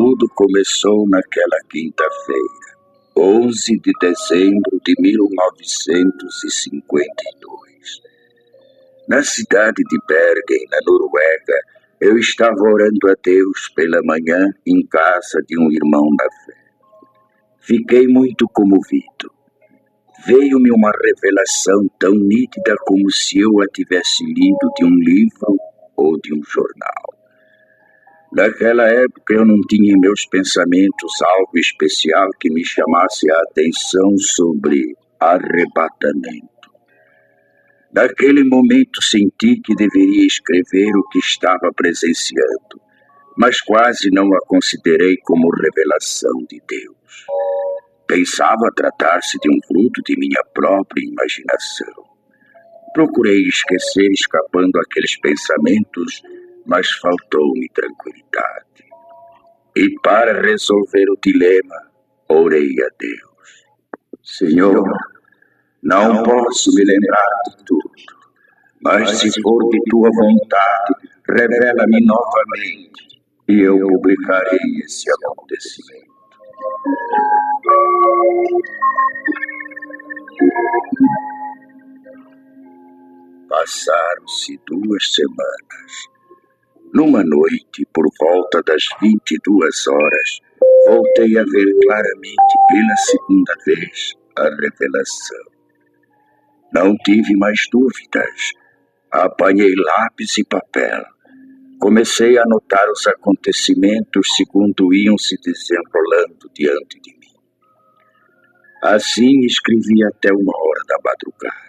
Tudo começou naquela quinta-feira, 11 de dezembro de 1952. Na cidade de Bergen, na Noruega, eu estava orando a Deus pela manhã em casa de um irmão na fé. Fiquei muito comovido. Veio-me uma revelação tão nítida como se eu a tivesse lido de um livro ou de um jornal. Naquela época eu não tinha em meus pensamentos algo especial que me chamasse a atenção sobre arrebatamento. Naquele momento senti que deveria escrever o que estava presenciando, mas quase não a considerei como revelação de Deus. Pensava tratar-se de um fruto de minha própria imaginação. Procurei esquecer escapando aqueles pensamentos, mas faltou-me tranquilidade. E para resolver o dilema, orei a Deus. Senhor, não posso me lembrar de tudo, mas se for de tua vontade, revela-me novamente e eu publicarei esse acontecimento. Passaram-se 2 semanas. Numa noite, por volta das 22 horas, voltei a ver claramente pela segunda vez a revelação. Não tive mais dúvidas. Apanhei lápis e papel. Comecei a anotar os acontecimentos segundo iam se desenrolando diante de mim. Assim escrevi até 1h da madrugada.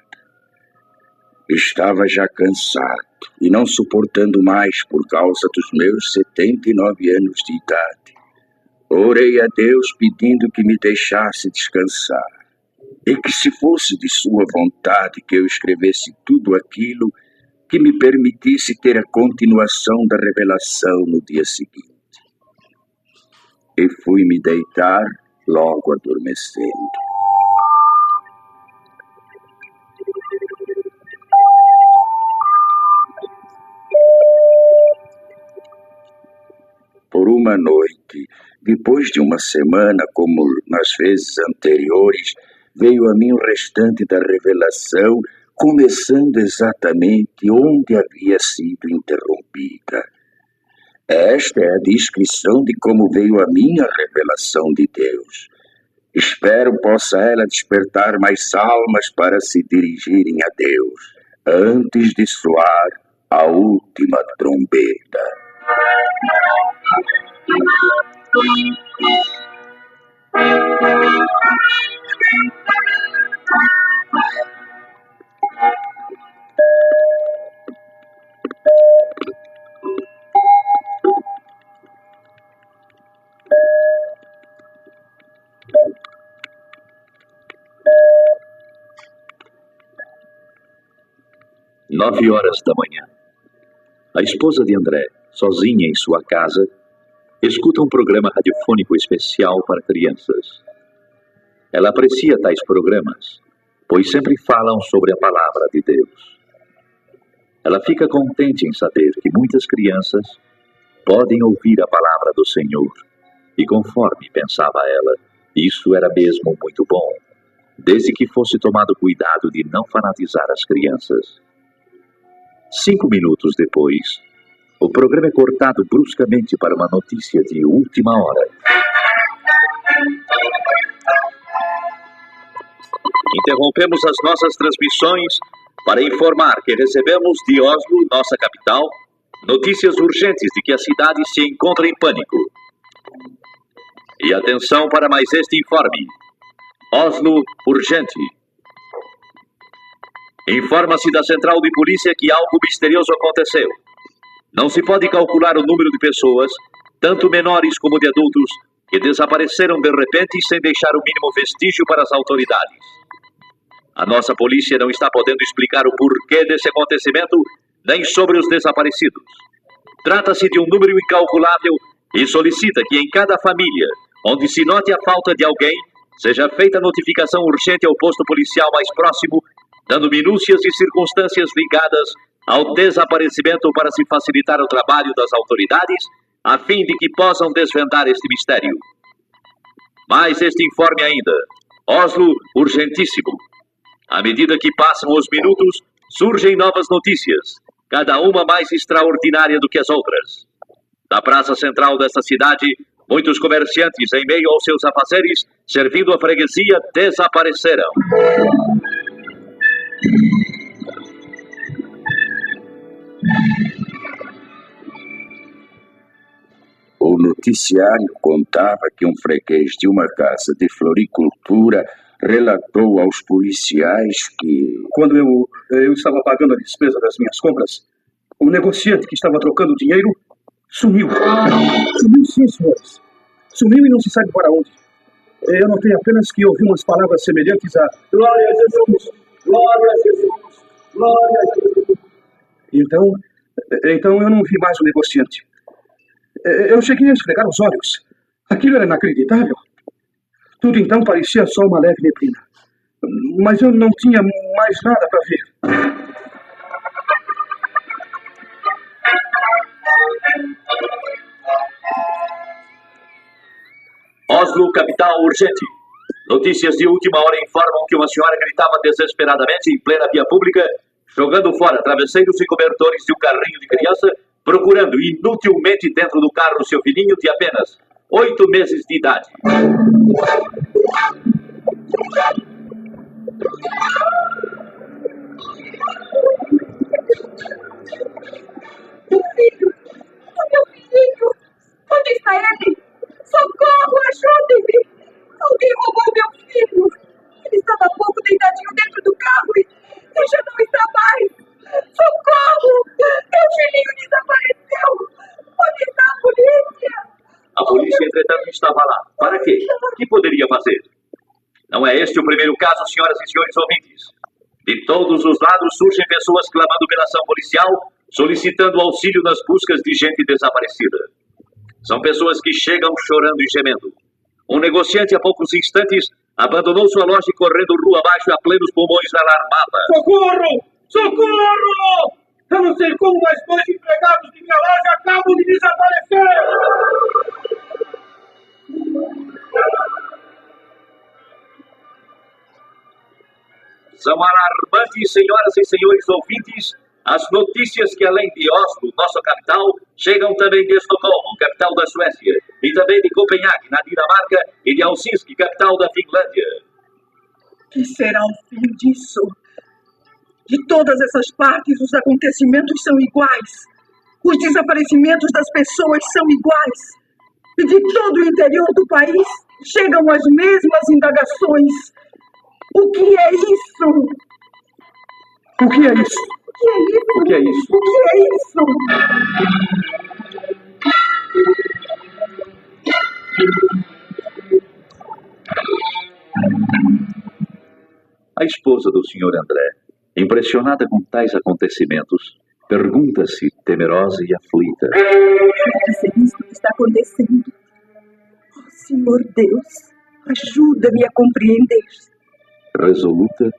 Estava já cansado e não suportando mais por causa dos meus 79 anos de idade. Orei a Deus pedindo que me deixasse descansar e que, se fosse de sua vontade que eu escrevesse tudo aquilo, que me permitisse ter a continuação da revelação no dia seguinte. E fui me deitar, logo adormecendo. Por uma noite, depois de uma semana, como nas vezes anteriores, veio a mim o restante da revelação, começando exatamente onde havia sido interrompida. Esta é a descrição de como veio a minha revelação de Deus. Espero possa ela despertar mais almas para se dirigirem a Deus, antes de soar a última trombeta. 9h da manhã. A esposa de André, sozinha em sua casa, escuta um programa radiofônico especial para crianças. Ela aprecia tais programas, pois sempre falam sobre a palavra de Deus. Ela fica contente em saber que muitas crianças podem ouvir a palavra do Senhor, e conforme pensava ela, isso era mesmo muito bom, desde que fosse tomado cuidado de não fanatizar as crianças. 5 minutos depois, o programa é cortado bruscamente para uma notícia de última hora. Interrompemos as nossas transmissões para informar que recebemos de Oslo, nossa capital, notícias urgentes de que a cidade se encontra em pânico. E atenção para mais este informe. Oslo, urgente. Informa-se da central de polícia que algo misterioso aconteceu. Não se pode calcular o número de pessoas, tanto menores como de adultos, que desapareceram de repente sem deixar o mínimo vestígio para as autoridades. A nossa polícia não está podendo explicar o porquê desse acontecimento, nem sobre os desaparecidos. Trata-se de um número incalculável e solicita que em cada família, onde se note a falta de alguém, seja feita notificação urgente ao posto policial mais próximo, dando minúcias e circunstâncias ligadas ao desaparecimento para se facilitar o trabalho das autoridades, a fim de que possam desvendar este mistério. Mais este informe ainda. Oslo, urgentíssimo. À medida que passam os minutos, surgem novas notícias, cada uma mais extraordinária do que as outras. Na praça central desta cidade, muitos comerciantes, em meio aos seus afazeres, servindo a freguesia, desapareceram. O noticiário contava que um freguês de uma casa de floricultura relatou aos policiais que... Quando eu estava pagando a despesa das minhas compras, o negociante que estava trocando dinheiro sumiu. Sumiu sim, senhores. Sumiu e não se sabe para onde. Eu notei apenas que ouvi umas palavras semelhantes a Glória a Jesus! Glória a Jesus! Glória a Jesus! Então eu não vi mais o negociante. Eu cheguei a esfregar os olhos. Aquilo era inacreditável. Tudo então parecia só uma leve neblina. Mas eu não tinha mais nada para ver. Oslo, capital urgente. Notícias de última hora informam que uma senhora gritava desesperadamente em plena via pública, jogando fora travesseiros e cobertores de um carrinho de criança, procurando inutilmente dentro do carro seu filhinho de apenas 8 meses de idade. Meu filho! Meu filhinho! Onde está ele? Socorro! Ajudem-me! Alguém roubou meu filho! Ele estava há pouco deitadinho dentro do carro e já não está mais! Socorro! Meu filhinho desapareceu! Onde está a polícia? A polícia, entretanto, estava lá. Para quê? O que poderia fazer? Não é este o primeiro caso, senhoras e senhores ouvintes. De todos os lados surgem pessoas clamando pela ação policial, solicitando auxílio nas buscas de gente desaparecida. São pessoas que chegam chorando e gemendo. Um negociante, há poucos instantes, abandonou sua loja e correndo rua abaixo a plenos pulmões alarmava. Socorro! Socorro! Eu não sei como, mas 2 empregados de minha loja acabam de desaparecer! São alarmantes, senhoras e senhores ouvintes, as notícias que, além de Oslo, nossa capital, chegam também de Estocolmo, capital da Suécia, e também de Copenhague, na Dinamarca, e de Helsinki, capital da Finlândia. Que será o fim disso? De todas essas partes, os acontecimentos são iguais. Os desaparecimentos das pessoas são iguais. E de todo o interior do país chegam as mesmas indagações. O que é isso? O que é isso? O que é isso? O que é isso? O que é isso? A esposa do Sr. André, impressionada com tais acontecimentos, pergunta-se, temerosa e aflita: Pode ser isso que está acontecendo? Oh, Senhor Deus, ajuda-me a compreender. Resoluta,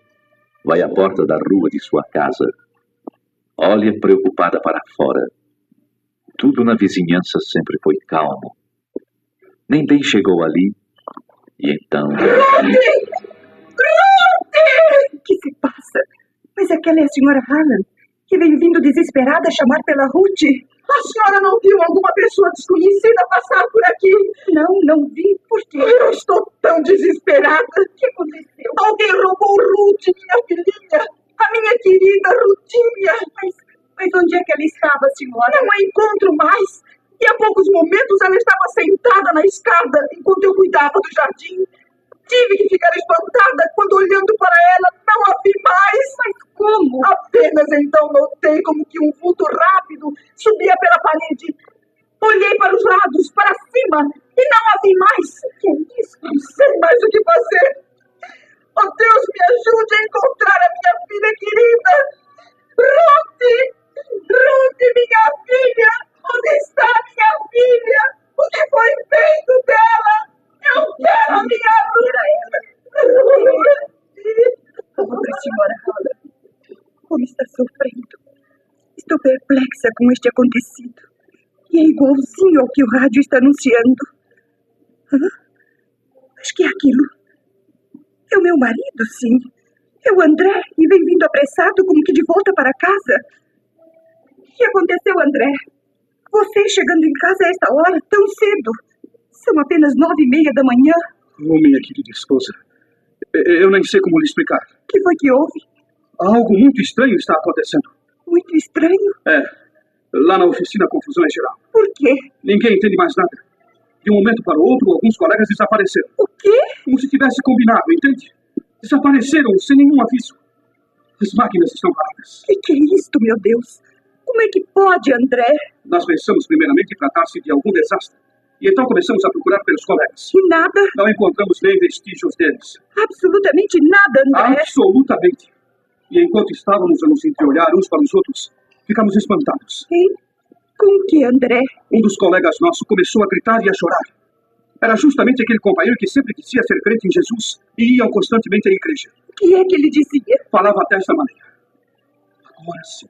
vai à porta da rua de sua casa. Olha preocupada para fora. Tudo na vizinhança sempre foi calmo. Nem bem chegou ali, e então... Ruth! O que se passa? Mas aquela é a senhora Hallam, que veio vindo desesperada chamar pela Ruth. A senhora não viu alguma pessoa desconhecida passar por aqui? Não vi. Por quê? Eu estou tão desesperada. O que aconteceu? Alguém roubou Ruth, minha filhinha. A minha querida Rutinha. Mas onde é que ela estava, senhora? Não a encontro mais. E há poucos momentos ela estava sentada na escada enquanto eu cuidava do jardim. Tive que ficar espantada quando, olhando para ela, não a vi mais. Mas como? Apenas então notei como que um vulto rápido subia pela parede. Olhei para os lados, para cima, e não a vi mais. Que é isso? Não sei mais o que fazer. Oh, Deus, me ajude a encontrar a minha filha querida. Ruth, minha filha. Onde está minha filha? O que foi feito dela? Eu quero a minha Ruth. Outra senhora Hallam, como está sofrendo. Estou perplexa com este acontecido. É igualzinho ao que o rádio está anunciando. Mas que é aquilo? É o meu marido, sim. É o André, e vem vindo apressado como que de volta para casa. O que aconteceu, André? Você chegando em casa a esta hora, tão cedo. São apenas 9:30 da manhã. Minha querida esposa, eu nem sei como lhe explicar. O que foi que houve? Algo muito estranho está acontecendo. Muito estranho? Lá na oficina a confusão é geral. Por quê? Ninguém entende mais nada. De um momento para o outro, alguns colegas desapareceram. O quê? Como se tivesse combinado, entende? Desapareceram sem nenhum aviso. As máquinas estão paradas. Que é isto, meu Deus? Como é que pode, André? Nós pensamos primeiramente em tratar-se de algum desastre. E então começamos a procurar pelos colegas. E nada? Não encontramos nem vestígios deles. Absolutamente nada, André. Absolutamente. E enquanto estávamos a nos entreolhar uns para os outros, ficamos espantados. Hein? Com o que, André? Um dos colegas nossos começou a gritar e a chorar. Era justamente aquele companheiro que sempre dizia ser crente em Jesus e ia constantemente à igreja. O que é que ele dizia? Falava desta maneira. Agora sim.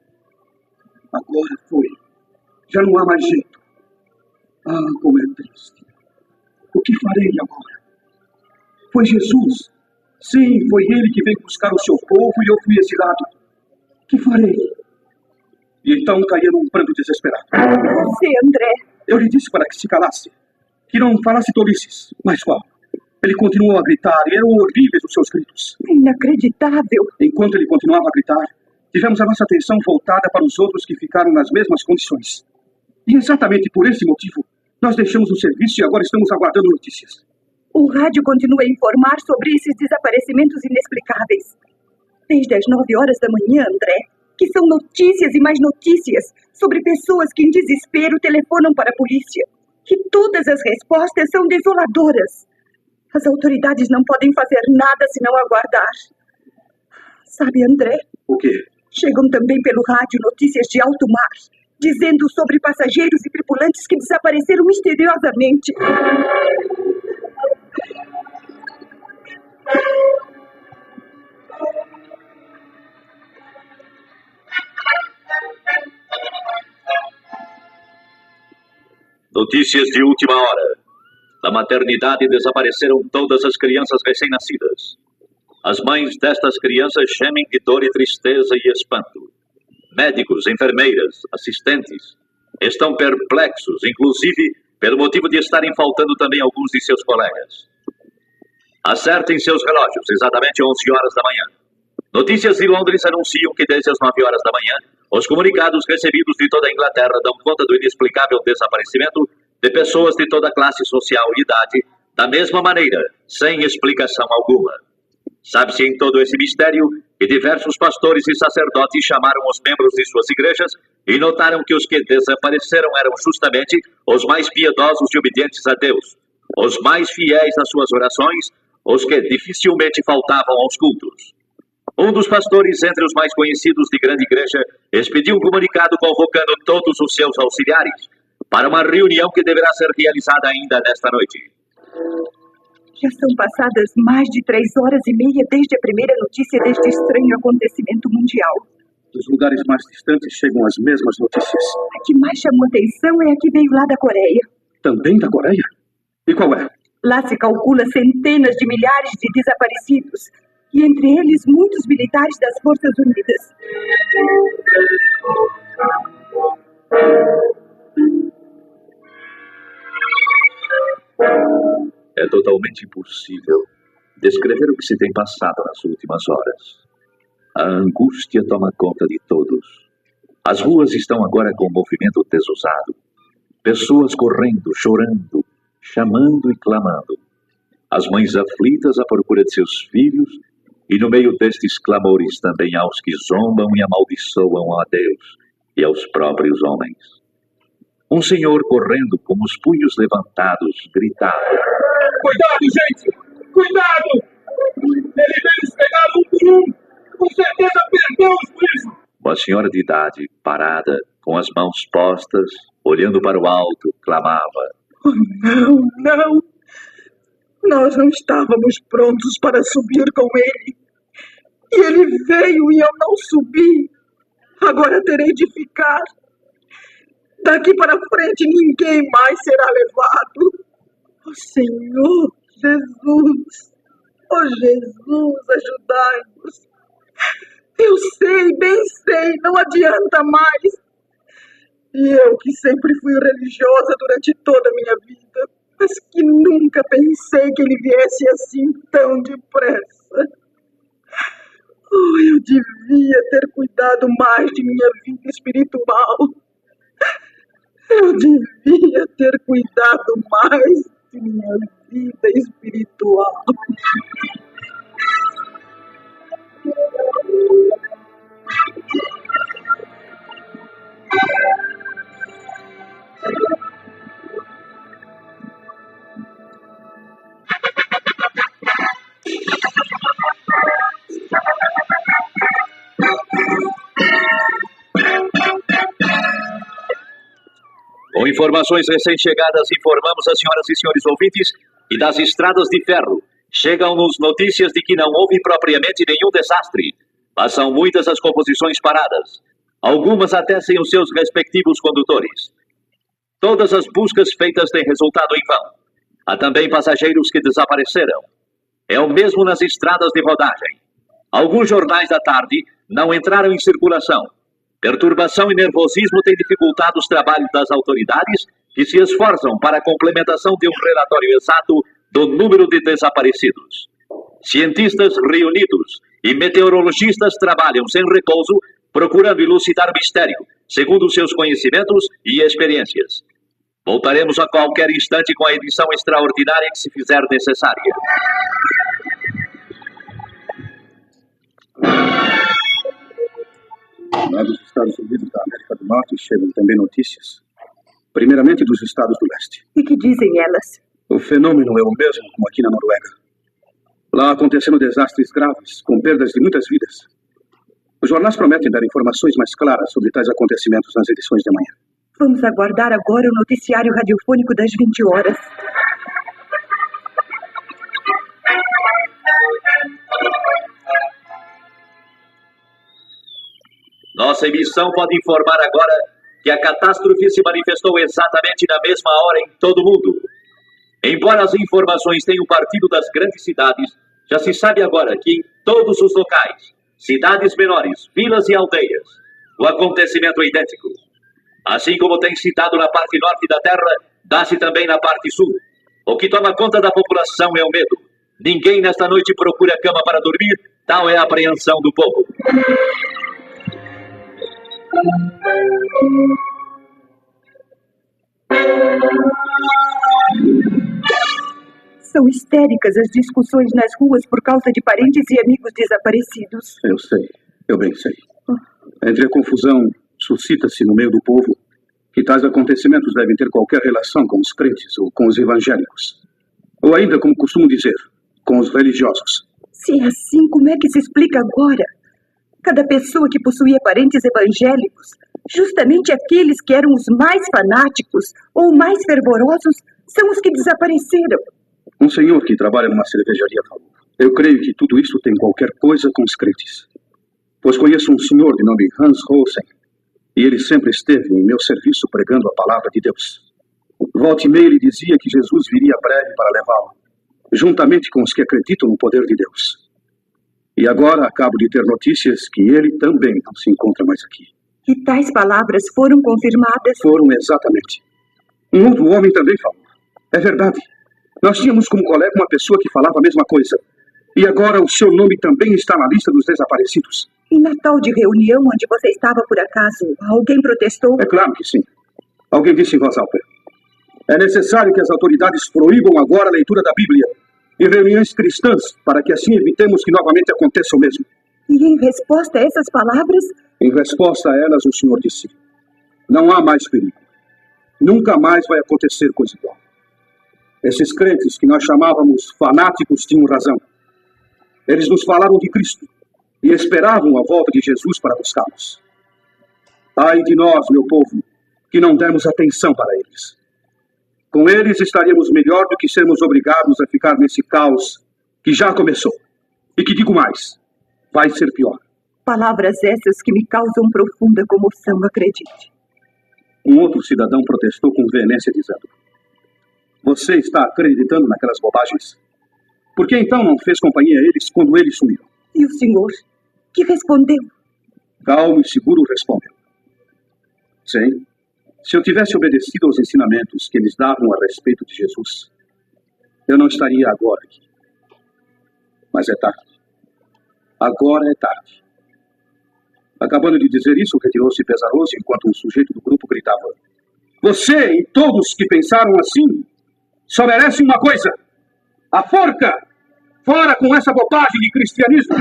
Agora foi. Já não há mais jeito. Como é triste. O que farei agora? Foi Jesus. Sim, foi ele que veio buscar o seu povo e eu fui exilado. O que farei? E então caía num pranto desesperado. Você, André. Eu lhe disse para que se calasse. Que não falasse tolices. Mas qual? Ele continuou a gritar e eram horríveis os seus gritos. Inacreditável. Enquanto ele continuava a gritar, tivemos a nossa atenção voltada para os outros que ficaram nas mesmas condições. E exatamente por esse motivo, nós deixamos o serviço e agora estamos aguardando notícias. O rádio continua a informar sobre esses desaparecimentos inexplicáveis. Desde as 9 horas da manhã, André, que são notícias e mais notícias sobre pessoas que em desespero telefonam para a polícia. E todas as respostas são desoladoras. As autoridades não podem fazer nada senão aguardar. Sabe, André? O quê? Chegam também pelo rádio notícias de alto mar, dizendo sobre passageiros e tripulantes que desapareceram misteriosamente. Notícias de última hora. Da maternidade desapareceram todas as crianças recém-nascidas. As mães destas crianças gemem de dor e tristeza e espanto. Médicos, enfermeiras, assistentes estão perplexos, inclusive pelo motivo de estarem faltando também alguns de seus colegas. Acertem seus relógios, exatamente 11 horas da manhã. Notícias de Londres anunciam que desde as 9 horas da manhã, os comunicados recebidos de toda a Inglaterra dão conta do inexplicável desaparecimento de pessoas de toda classe social e idade, da mesma maneira, sem explicação alguma. Sabe-se em todo esse mistério que diversos pastores e sacerdotes chamaram os membros de suas igrejas e notaram que os que desapareceram eram justamente os mais piedosos e obedientes a Deus, os mais fiéis nas suas orações, os que dificilmente faltavam aos cultos. Um dos pastores, entre os mais conhecidos de grande igreja, expediu um comunicado convocando todos os seus auxiliares para uma reunião que deverá ser realizada ainda nesta noite. Já são passadas mais de 3h30 desde a primeira notícia deste estranho acontecimento mundial. Dos lugares mais distantes chegam as mesmas notícias. A que mais chamou atenção é a que veio lá da Coreia. Também da Coreia? E qual é? Lá se calcula centenas de milhares de desaparecidos, e entre eles muitos militares das Forças Unidas. É totalmente impossível descrever o que se tem passado nas últimas horas. A angústia toma conta de todos. As ruas estão agora com movimento desusado. Pessoas correndo, chorando, chamando e clamando. As mães aflitas à procura de seus filhos, e no meio destes clamores também há os que zombam e amaldiçoam a Deus e aos próprios homens. Um senhor correndo com os punhos levantados, gritava: Cuidado, gente! Cuidado! Ele veio nos pegar um por um! Com certeza perdemos por isso! Uma senhora de idade, parada, com as mãos postas, olhando para o alto, clamava: Oh, não, não! Nós não estávamos prontos para subir com ele. E ele veio e eu não subi. Agora terei de ficar. Daqui para frente ninguém mais será levado. Ó Senhor Jesus, ó Jesus, ajudai-nos. Eu sei, bem sei, não adianta mais. E eu que sempre fui religiosa durante toda a minha vida, mas que nunca pensei que ele viesse assim tão depressa. Oh, eu devia ter cuidado mais de minha vida espiritual. Eu devia ter cuidado mais de minha vida espiritual. Com informações recém-chegadas, informamos as senhoras e senhores ouvintes que das estradas de ferro chegam-nos notícias de que não houve propriamente nenhum desastre, mas são muitas as composições paradas, algumas até sem os seus respectivos condutores. Todas as buscas feitas têm resultado em vão. Há também passageiros que desapareceram. É o mesmo nas estradas de rodagem. Alguns jornais da tarde não entraram em circulação. Perturbação e nervosismo têm dificultado os trabalhos das autoridades, que se esforçam para a complementação de um relatório exato do número de desaparecidos. Cientistas reunidos e meteorologistas trabalham sem repouso, procurando elucidar o mistério, segundo seus conhecimentos e experiências. Voltaremos a qualquer instante com a edição extraordinária que se fizer necessária. Lá dos Estados Unidos da América do Norte chegam também notícias, primeiramente dos Estados do Leste. E que dizem elas? O fenômeno é o mesmo como aqui na Noruega. Lá aconteceram desastres graves, com perdas de muitas vidas. Os jornais prometem dar informações mais claras sobre tais acontecimentos nas edições de amanhã. Vamos aguardar agora o noticiário radiofônico das 20 horas. Nossa emissão pode informar agora que a catástrofe se manifestou exatamente na mesma hora em todo o mundo. Embora as informações tenham partido das grandes cidades, já se sabe agora que em todos os locais, cidades menores, vilas e aldeias, o acontecimento é idêntico. Assim como tem se dado na parte norte da Terra, dá-se também na parte sul. O que toma conta da população é o medo. Ninguém nesta noite procura cama para dormir, tal é a apreensão do povo. São histéricas as discussões nas ruas por causa de parentes e amigos desaparecidos. Eu sei, eu bem sei. Entre a confusão, suscita-se no meio do povo que tais acontecimentos devem ter qualquer relação com os crentes ou com os evangélicos. Ou ainda, como costumo dizer, com os religiosos. Se é assim, como é que se explica agora? Cada pessoa que possuía parentes evangélicos, justamente aqueles que eram os mais fanáticos ou mais fervorosos, são os que desapareceram. Um senhor que trabalha numa cervejaria falou: eu creio que tudo isso tem qualquer coisa com os crentes. Pois conheço um senhor de nome Hans Rosen, e ele sempre esteve em meu serviço pregando a palavra de Deus. Volta e meia ele dizia que Jesus viria breve para levá-lo, juntamente com os que acreditam no poder de Deus. E agora acabo de ter notícias que ele também não se encontra mais aqui. E tais palavras foram confirmadas? Foram exatamente. Um outro homem também falou. É verdade. Nós tínhamos como colega uma pessoa que falava a mesma coisa. E agora o seu nome também está na lista dos desaparecidos. E na tal de reunião onde você estava por acaso, alguém protestou? É claro que sim. Alguém disse em voz alta: é necessário que as autoridades proíbam agora a leitura da Bíblia e reuniões cristãs, para que assim evitemos que novamente aconteça o mesmo. E em resposta a essas palavras? Em resposta a elas, o senhor disse: não há mais perigo. Nunca mais vai acontecer coisa igual. Esses crentes que nós chamávamos fanáticos tinham razão. Eles nos falaram de Cristo e esperavam a volta de Jesus para buscá-los. Ai de nós, meu povo, que não demos atenção para eles. Com eles estaríamos melhor do que sermos obrigados a ficar nesse caos que já começou. E que digo mais, vai ser pior. Palavras essas que me causam profunda comoção, acredite. Um outro cidadão protestou com veemência, dizendo: você está acreditando naquelas bobagens? Por que então não fez companhia a eles quando eles sumiram? E o senhor? Que respondeu? Calmo e seguro respondeu: sim, se eu tivesse obedecido aos ensinamentos que eles davam a respeito de Jesus, eu não estaria agora aqui. Mas é tarde. Agora é tarde. Acabando de dizer isso, retirou-se pesaroso enquanto um sujeito do grupo gritava: você e todos que pensaram assim só merecem uma coisa: a forca! Fora com essa bobagem de cristianismo!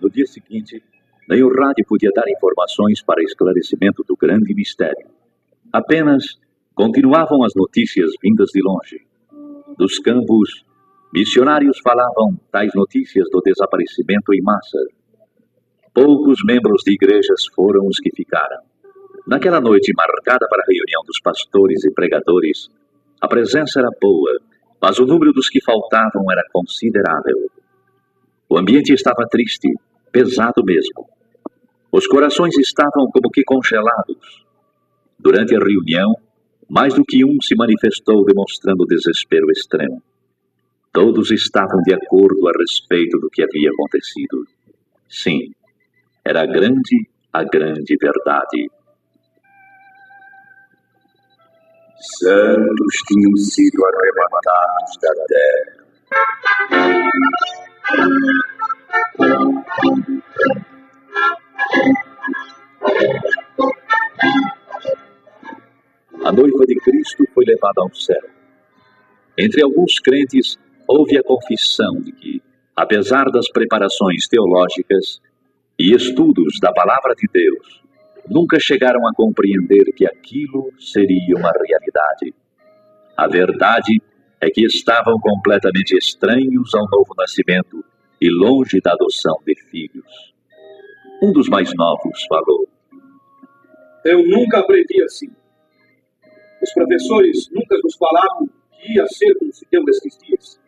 No dia seguinte, nem o rádio podia dar informações para esclarecimento do grande mistério. Apenas continuavam as notícias vindas de longe. Dos campos, missionários falavam tais notícias do desaparecimento em massa. Poucos membros de igrejas foram os que ficaram. Naquela noite marcada para a reunião dos pastores e pregadores, a presença era boa, mas o número dos que faltavam era considerável. O ambiente estava triste, pesado mesmo. Os corações estavam como que congelados. Durante a reunião, mais do que um se manifestou demonstrando desespero extremo. Todos estavam de acordo a respeito do que havia acontecido. Sim, era a grande verdade. Santos tinham sido arrebatados da terra. A noiva de Cristo foi levada ao céu. Entre alguns crentes, houve a confissão de que, apesar das preparações teológicas e estudos da palavra de Deus, nunca chegaram a compreender que aquilo seria uma realidade. A verdade é que estavam completamente estranhos ao novo nascimento e longe da adoção de filhos. Um dos mais novos falou: eu nunca aprendi assim. Os professores nunca nos falaram que ia ser como se deu nesses dias.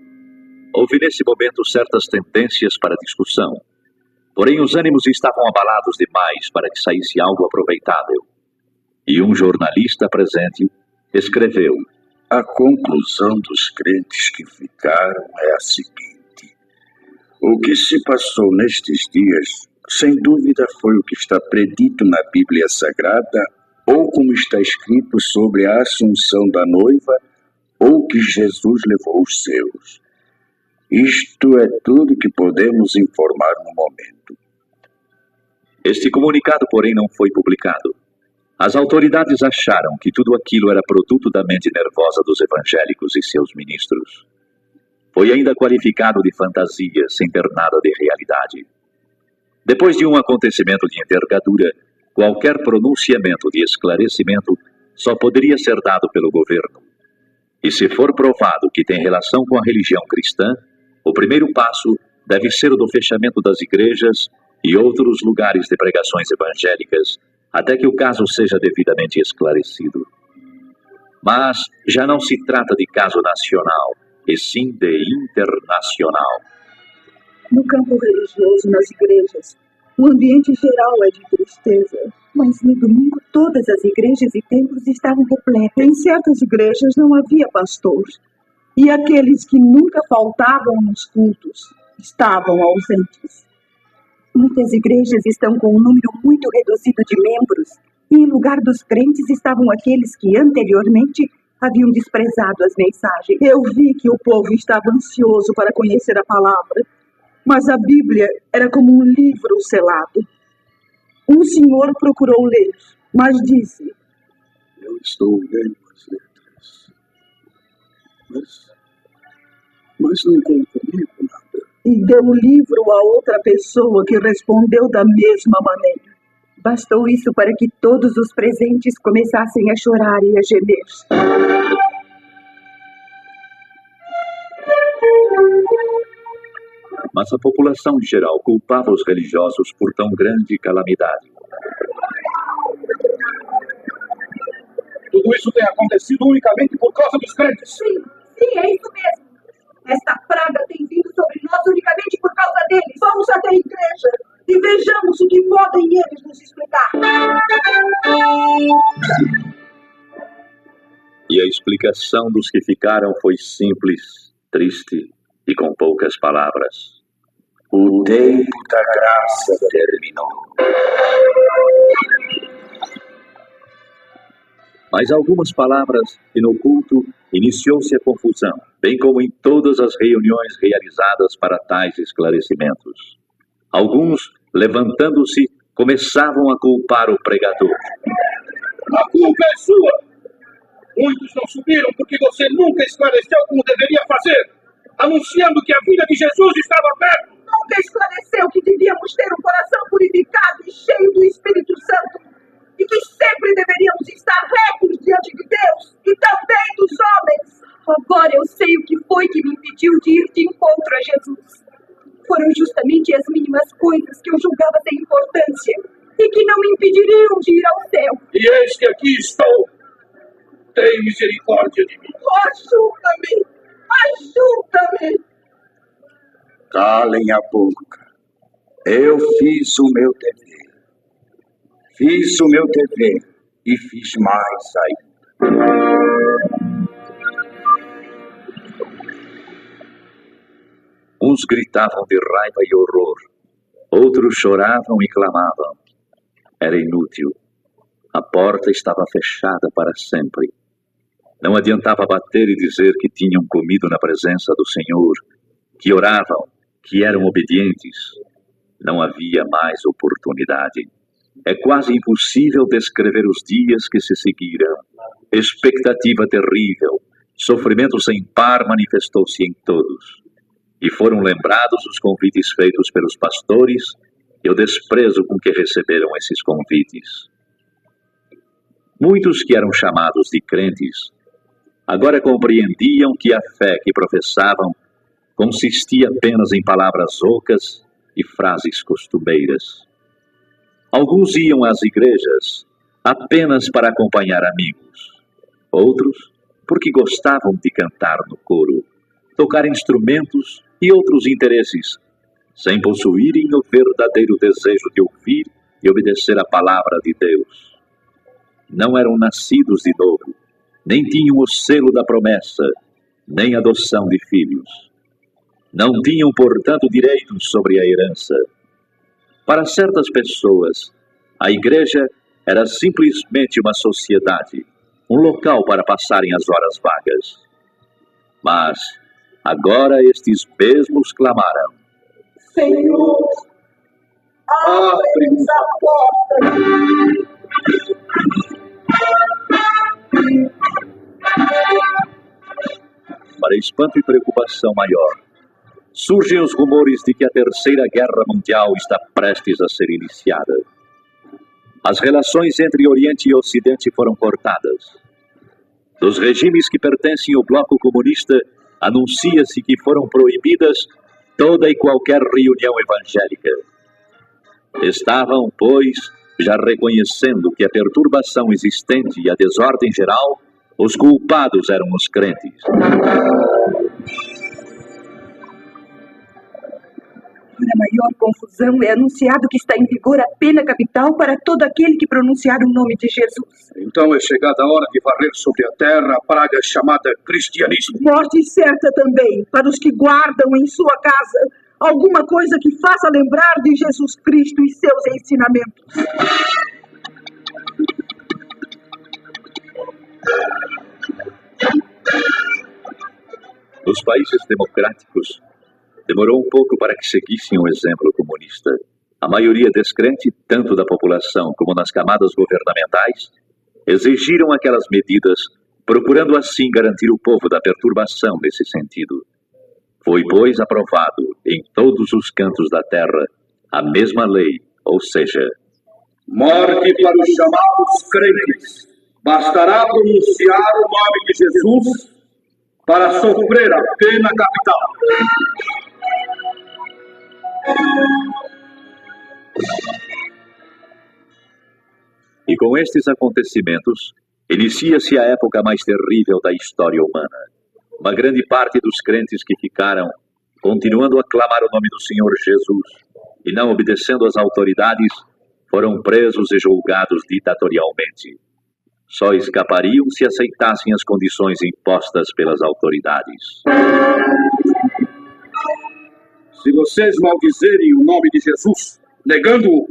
Houve nesse momento certas tendências para discussão. Porém, os ânimos estavam abalados demais para que saísse algo aproveitável. E um jornalista presente escreveu: a conclusão dos crentes que ficaram é a seguinte: o que se passou nestes dias, sem dúvida, foi o que está predito na Bíblia Sagrada, ou como está escrito sobre a assunção da noiva, ou que Jesus levou os seus. Isto é tudo que podemos informar no momento. Este comunicado, porém, não foi publicado. As autoridades acharam que tudo aquilo era produto da mente nervosa dos evangélicos e seus ministros. Foi ainda qualificado de fantasia, sem ter nada de realidade. Depois de um acontecimento de envergadura, qualquer pronunciamento de esclarecimento só poderia ser dado pelo governo. E se for provado que tem relação com a religião cristã, o primeiro passo deve ser o do fechamento das igrejas e outros lugares de pregações evangélicas, até que o caso seja devidamente esclarecido. Mas já não se trata de caso nacional, e sim de internacional. No campo religioso, nas igrejas, o ambiente geral é de tristeza. Mas no domingo todas as igrejas e templos estavam repletas. Em certas igrejas não havia pastor. E aqueles que nunca faltavam nos cultos estavam ausentes. Muitas igrejas estão com um número muito reduzido de membros, e em lugar dos crentes estavam aqueles que anteriormente haviam desprezado as mensagens. Eu vi que o povo estava ansioso para conhecer a palavra, mas a Bíblia era como um livro selado. Um senhor procurou ler, mas disse: eu estou lendo as letras, mas não compreendo nada. E deu o livro a outra pessoa que respondeu da mesma maneira. Bastou isso para que todos os presentes começassem a chorar e a gemer. Mas a população em geral culpava os religiosos por tão grande calamidade. Tudo isso tem acontecido unicamente por causa dos crentes. Sim, é isso mesmo. Esta praga tem vindo sobre nós unicamente por causa deles. Vamos até a igreja e vejamos o que podem eles nos explicar. E a explicação dos que ficaram foi simples, triste e com poucas palavras. O tempo da graça terminou. Mas algumas palavras e no culto iniciou-se a confusão, bem como em todas as reuniões realizadas para tais esclarecimentos. Alguns, levantando-se, começavam a culpar o pregador. A culpa é sua! Muitos não subiram porque você nunca esclareceu como deveria fazer, anunciando que a vinda de Jesus estava perto. Nunca esclareceu que devíamos ter um coração purificado e cheio do Espírito Santo, e que sempre deveríamos estar retos diante de Deus e também dos homens. Agora eu sei o que foi que me impediu de ir de encontro a Jesus. Foram justamente as mínimas coisas que eu julgava sem importância e que não me impediriam de ir ao céu. E eis que aqui estou. Tem misericórdia de mim. Ajuda-me! Ajuda-me! Calem a boca. Eu fiz o meu dever. Fiz o meu dever e fiz mais ainda. Uns gritavam de raiva e horror, outros choravam e clamavam. Era inútil. A porta estava fechada para sempre. Não adiantava bater e dizer que tinham comido na presença do Senhor, que oravam, que eram obedientes. Não havia mais oportunidade. É quase impossível descrever os dias que se seguiram. Expectativa terrível, sofrimento sem par manifestou-se em todos. E foram lembrados os convites feitos pelos pastores e o desprezo com que receberam esses convites. Muitos que eram chamados de crentes, agora compreendiam que a fé que professavam consistia apenas em palavras ocas e frases costumeiras. Alguns iam às igrejas apenas para acompanhar amigos, outros porque gostavam de cantar no coro, tocar instrumentos e outros interesses, sem possuírem o verdadeiro desejo de ouvir e obedecer a palavra de Deus. Não eram nascidos de novo, nem tinham o selo da promessa, nem adoção de filhos. Não tinham, portanto, direitos sobre a herança. Para certas pessoas, a igreja era simplesmente uma sociedade, um local para passarem as horas vagas. Mas agora estes mesmos clamaram: Senhor, abre-nos a porta. Para espanto e preocupação maior, surgem os rumores de que a Terceira Guerra Mundial está prestes a ser iniciada. As relações entre Oriente e Ocidente foram cortadas. Dos regimes que pertencem ao bloco comunista, anuncia-se que foram proibidas toda e qualquer reunião evangélica. Estavam, pois, já reconhecendo que a perturbação existente e a desordem geral, os culpados eram os crentes. Para maior confusão, é anunciado que está em vigor a pena capital para todo aquele que pronunciar o nome de Jesus. Então é chegada a hora de varrer sobre a terra a praga chamada cristianismo. Morte certa também para os que guardam em sua casa alguma coisa que faça lembrar de Jesus Cristo e seus ensinamentos. Nos países democráticos, demorou um pouco para que seguissem o exemplo comunista. A maioria descrente, tanto da população como nas camadas governamentais, exigiram aquelas medidas, procurando assim garantir o povo da perturbação nesse sentido. Foi, pois, aprovado em todos os cantos da terra a mesma lei, ou seja, morte para os chamados crentes. Bastará pronunciar o nome de Jesus para sofrer a pena capital. E com estes acontecimentos, Inicia-se a época mais terrível da história humana. Uma grande parte dos crentes que ficaram, continuando a clamar o nome do Senhor Jesus e não obedecendo às autoridades, foram presos e julgados ditatorialmente. Só escapariam se aceitassem as condições impostas pelas autoridades. Se vocês maldizerem o nome de Jesus, negando-o,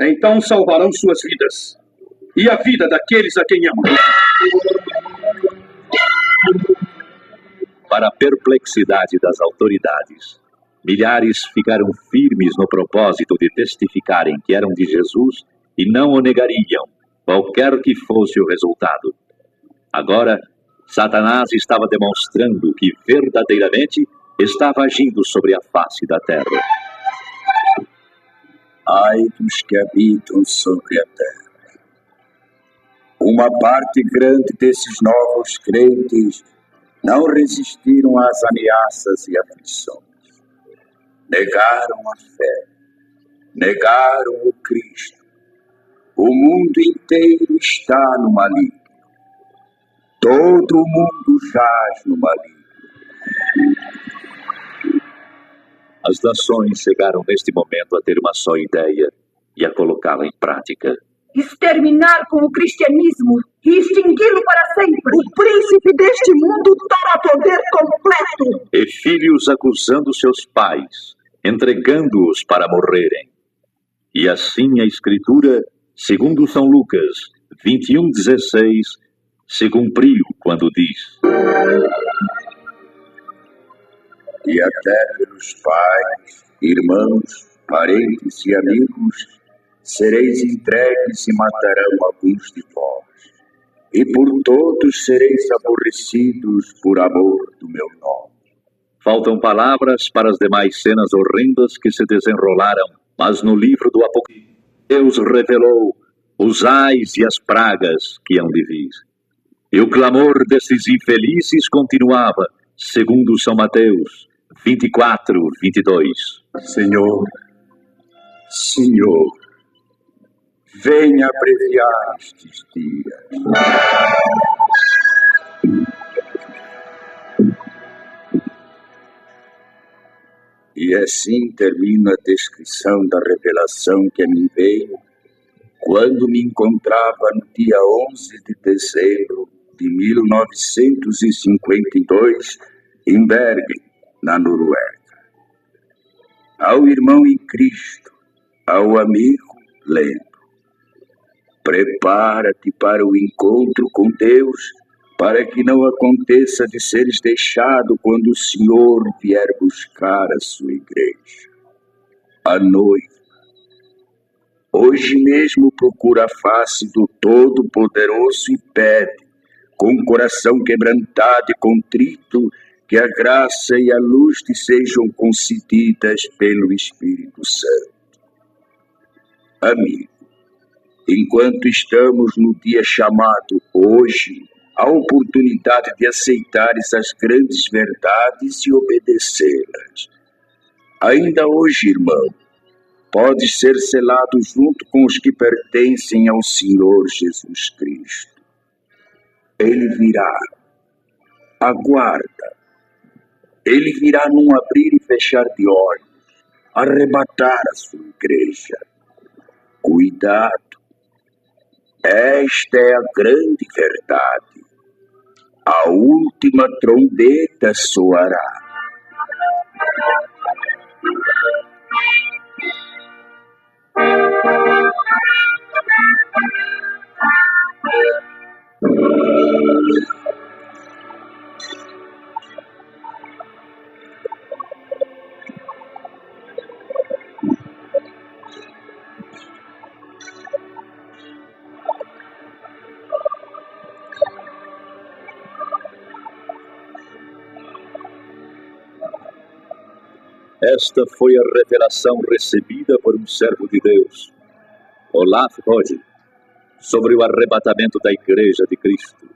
então salvarão suas vidas e a vida daqueles a quem amam. Para a perplexidade das autoridades, milhares ficaram firmes no propósito de testificarem que eram de Jesus e não o negariam, qualquer que fosse o resultado. Agora, Satanás estava demonstrando que verdadeiramente estava agindo sobre a face da terra. Ai dos que habitam sobre a terra. Uma parte grande desses novos crentes não resistiram às ameaças e aflições. Negaram a fé, negaram o Cristo. O mundo inteiro está no maligno. Todo o mundo jaz no maligno. As nações chegaram neste momento a ter uma só ideia e a colocá-la em prática. Exterminar com o cristianismo e extingui-lo para sempre. O príncipe deste mundo toma poder completo. E filhos acusando seus pais, entregando-os para morrerem. E assim a Escritura, segundo São Lucas 21:16, se cumpriu quando diz: E até pelos pais, irmãos, parentes e amigos sereis entregues e matarão alguns de vós. E por todos sereis aborrecidos por amor do meu nome. Faltam palavras para as demais cenas horrendas que se desenrolaram, mas no livro do Apocalipse, Deus revelou os ais e as pragas que hão de vir. E o clamor desses infelizes continuava, segundo São Mateus 24:22. Senhor, Senhor, venha abreviar estes dias. E assim termina a descrição da revelação que a mim veio quando me encontrava no dia 11 de dezembro de 1952 em Bergen, na Noruega. Ao irmão em Cristo, ao amigo, lembro: prepara-te para o encontro com Deus, para que não aconteça de seres deixado quando o Senhor vier buscar a sua igreja. A noiva hoje mesmo procura a face do Todo-Poderoso e pede, com o coração quebrantado e contrito, que a graça e a luz te sejam concedidas pelo Espírito Santo. Amigo, enquanto estamos no dia chamado hoje, a oportunidade de aceitares as grandes verdades e obedecê-las. Ainda hoje, irmão, podes ser selado junto com os que pertencem ao Senhor Jesus Cristo. Ele virá. Aguarda. Ele virá num abrir e fechar de olhos, arrebatar a sua igreja. Cuidado. Esta é a grande verdade. A última trombeta soará. Esta foi a revelação recebida por um servo de Deus, Olaf Rode, sobre o arrebatamento da Igreja de Cristo.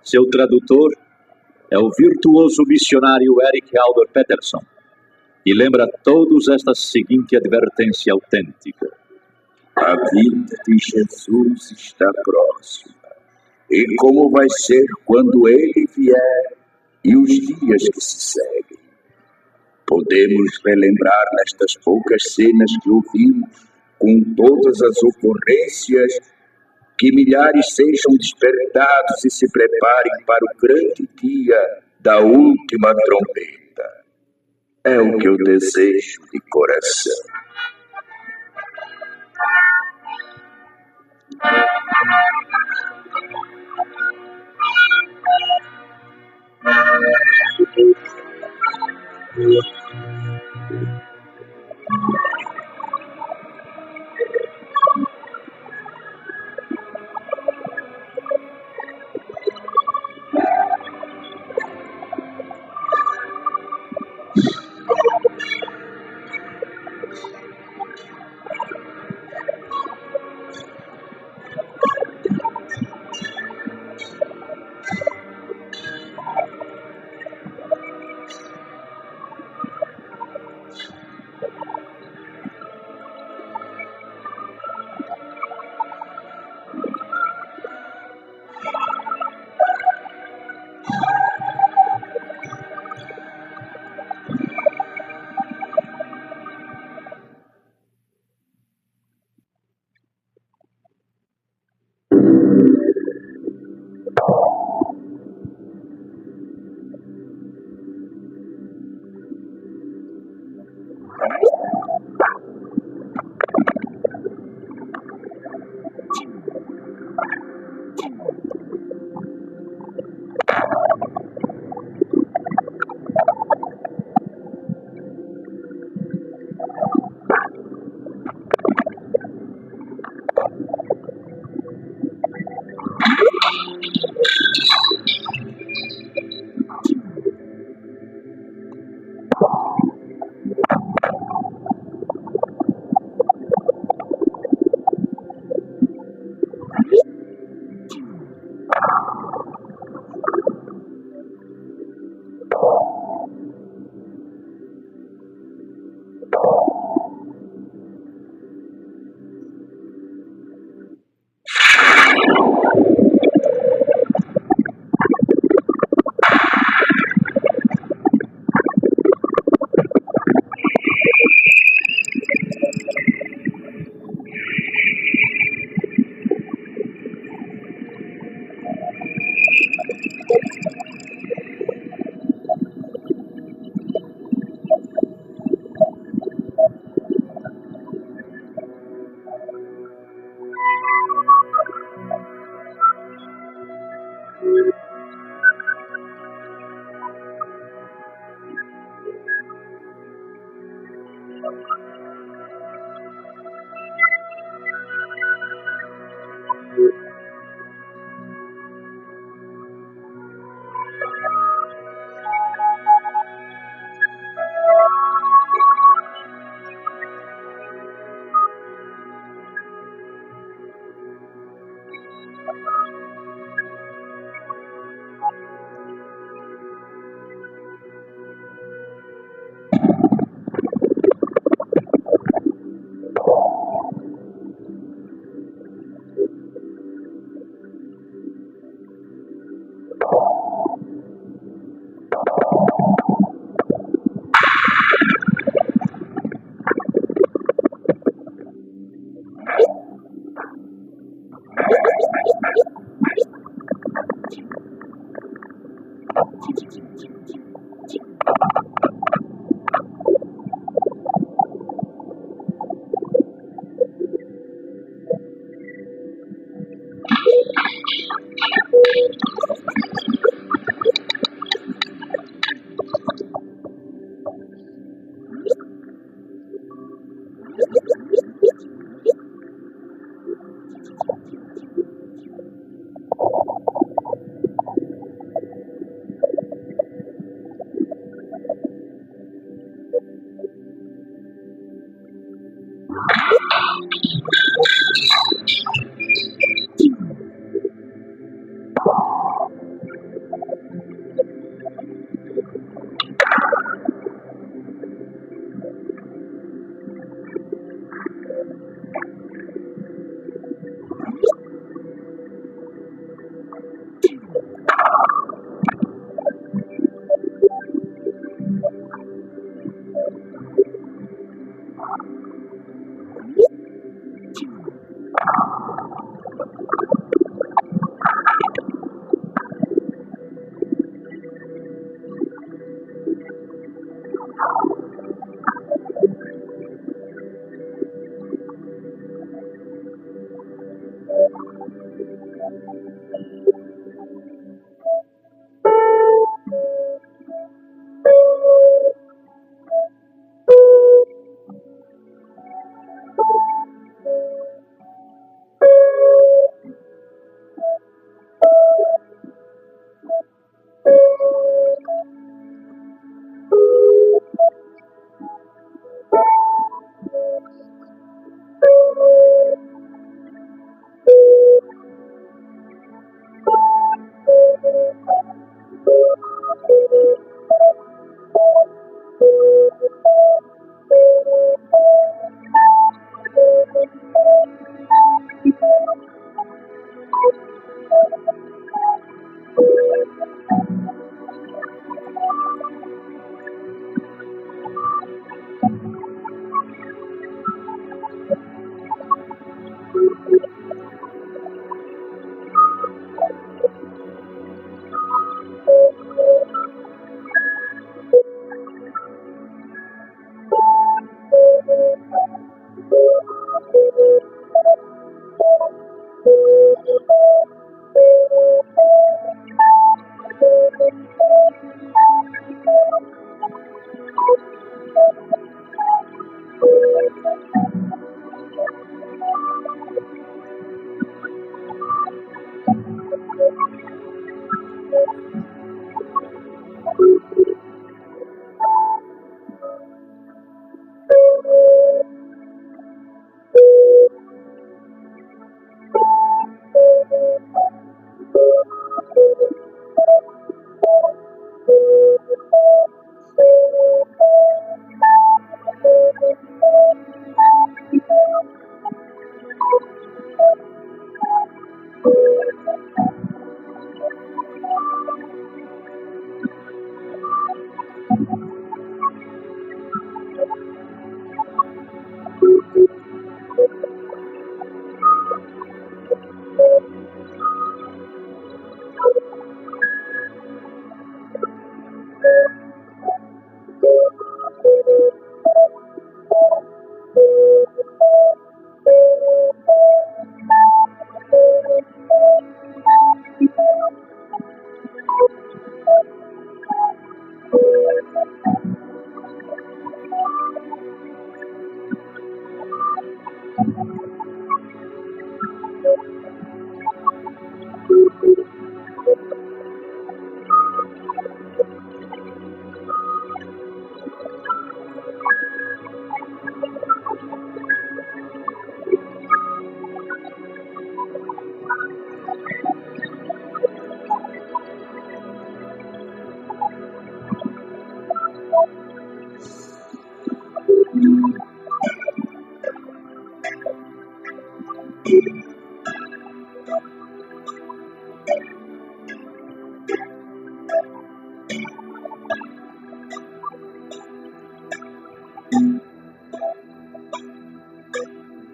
Seu tradutor é o virtuoso missionário Erik Alder Peterson, e lembra a todos esta seguinte advertência autêntica: A vinda de Jesus está próxima. E como vai ser quando ele vier e os dias que se seguem? Podemos relembrar nestas poucas cenas que ouvimos, com todas as ocorrências, que milhares sejam despertados e se preparem para o grande dia da última trombeta. É o que eu desejo de coração.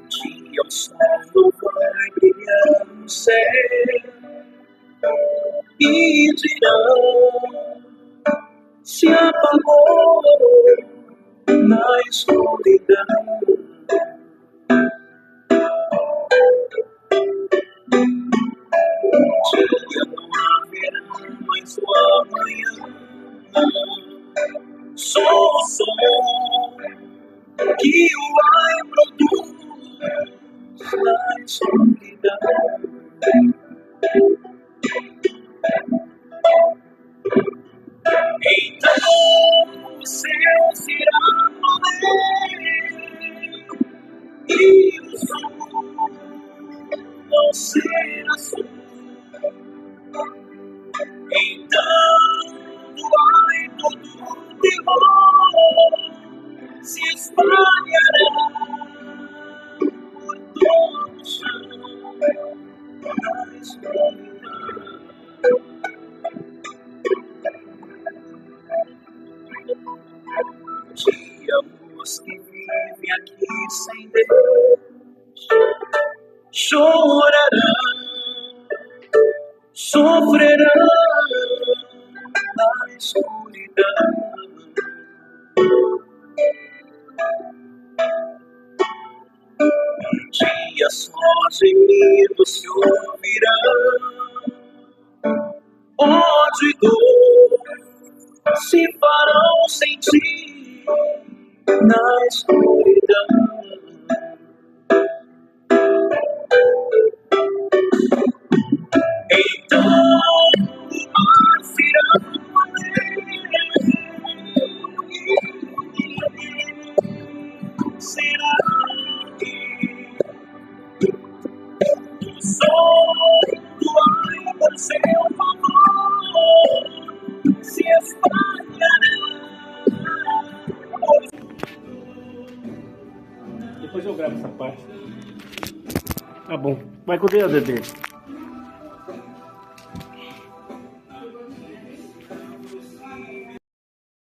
dia o sol vai brilhar no céu e dirão se apagou na escuridão. Dia não haverá mais o amanhã, só o som que o ar produz na escuridão. Então o céu será poder e o sol não será sol. Então do ar todo terror se espalhará por todo o chão na escuridão. chorarão, sofrerão na escuridão. Um dia só gemidos se ouvirão, ódio e dor se farão sentir na escuridão. Então o mar virá será que o sol do ar do seu favor se espalhará. Depois eu gravo essa parte. Tá bom. Vai com Deus, Dedê.